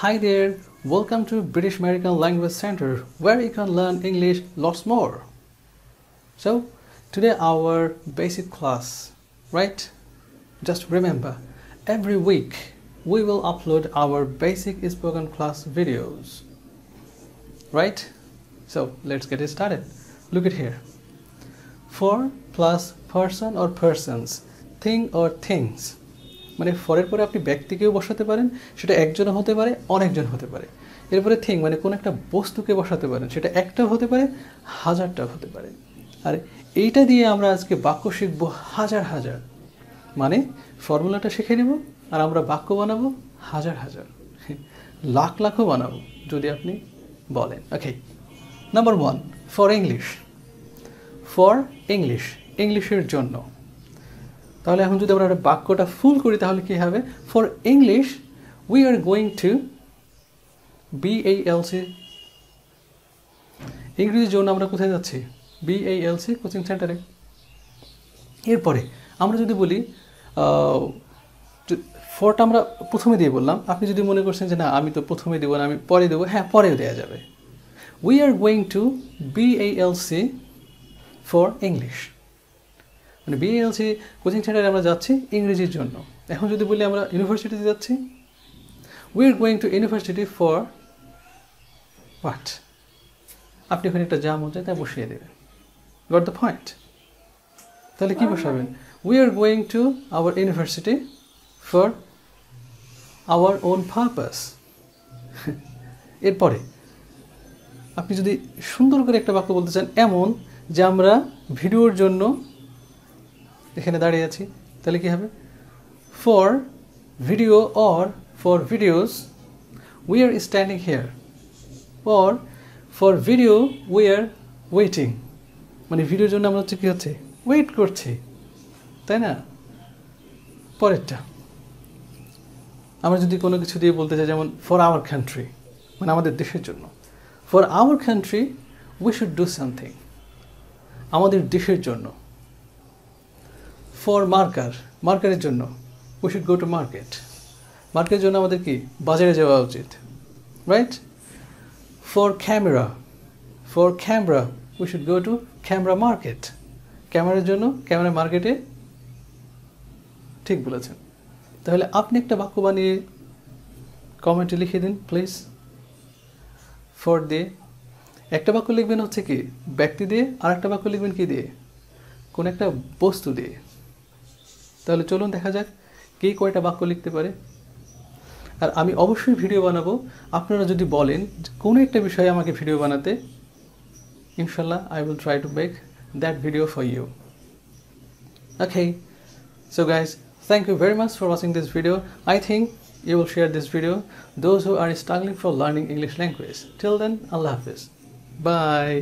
Hi there, welcome to British American Language Center where you can learn English lots more. So today our basic class, right? Just remember, every week we will upload our basic spoken class videos, right? So let's get it started. Look at here. For plus person or persons, thing or things. মানে ফরের পরে আপনি ব্যক্তিকেও বসাতে পারেন, সেটা একজনও হতে পারে, অনেকজন হতে পারে। এরপরে থিং মানে কোন একটা বস্তুকে বসাতে পারেন, সেটা একটাও হতে পারে, হাজারটাও হতে পারে। আর এইটা দিয়ে আমরা আজকে বাক্য শিখবো হাজার হাজার। মানে ফর্মুলাটা শিখে নেব আর আমরা বাক্য বানাবো হাজার হাজার, লাখ লাখও বানাবো যদি আপনি বলেন। Okay, number 1, for English. For English, ইংলিশের জন্য। তাহলে এখন যদি আমরা বাক্যটা ফুল করি তাহলে কি হবে? For English we are going to BALC। ইংরেজির জন্য আমরা কোথায় যাচ্ছি? BALC কোচিং সেন্টারে। এরপরে আমরা যদি বলি ফরটা আমরা প্রথমে দিয়ে বললাম, আপনি যদি মনে করছেন যে না আমি তো প্রথমে দেবো না, আমি পরে দেবো, হ্যাঁ পরেও দেওয়া যাবে। We are going to BALC for English. মানে BALC কোচিং সেন্টারে আমরা যাচ্ছি ইংরেজির জন্য। এখন যদি বলি আমরা ইউনিভার্সিটিতে যাচ্ছি, we are going to university for what? আপনি ওখানে একটা যা মন চায় তা বসিয়ে দেবেন। Got the point? তাহলে কি বসাবেন? We are going to our university for our own purpose. এরপরে আপনি যদি সুন্দর করে একটা বাক্য বলতে চান, এমন যে আমরা ভিডিওর জন্য এখানে দাঁড়িয়ে আছি, তাহলে কি হবে? For video or for videos we are standing here, or for video we are waiting. মানে ভিডিওর জন্য আমরা হচ্ছে কি হচ্ছে ওয়েট করছি, তাই না? পরেরটা আমরা যদি কোনো কিছু দিয়ে বলতে চাই, যেমন ফর আওয়ার কান্ট্রি, মানে আমাদের দেশের জন্য। For our country we should do something, আমাদের দেশের জন্য। ফর মার্কার, মার্কারের জন্য we should go to market, মার্কেটের জন্য আমাদের কি বাজারে যাওয়া উচিত, right? For camera, for camera we should go to camera market, ক্যামেরার জন্য ক্যামেরা মার্কেটে। ঠিক বলেছেন। তাহলে আপনি একটা বাক্য বানিয়ে কমেন্টে লিখে দিন প্লিজ। ফর দিয়ে একটা বাক্য লিখবেন হচ্ছে কি ব্যক্তি দিয়ে, আর একটা বাক্য লিখবেন কি দিয়ে? কোন একটা বস্তু দিয়ে। তাহলে চলুন দেখা যাক কে কয়টা বাক্য লিখতে পারে। আর আমি অবশ্যই ভিডিও বানাবো, আপনারা যদি বলেন কোনো একটা বিষয়ে আমাকে ভিডিও বানাতে, ইনশাল্লাহ I will try to make that video for you. Okay, so guys, thank you very much for watching this video. I think you will share this video those who are struggling for learning English language. Till then, Allah Hafiz. Bye.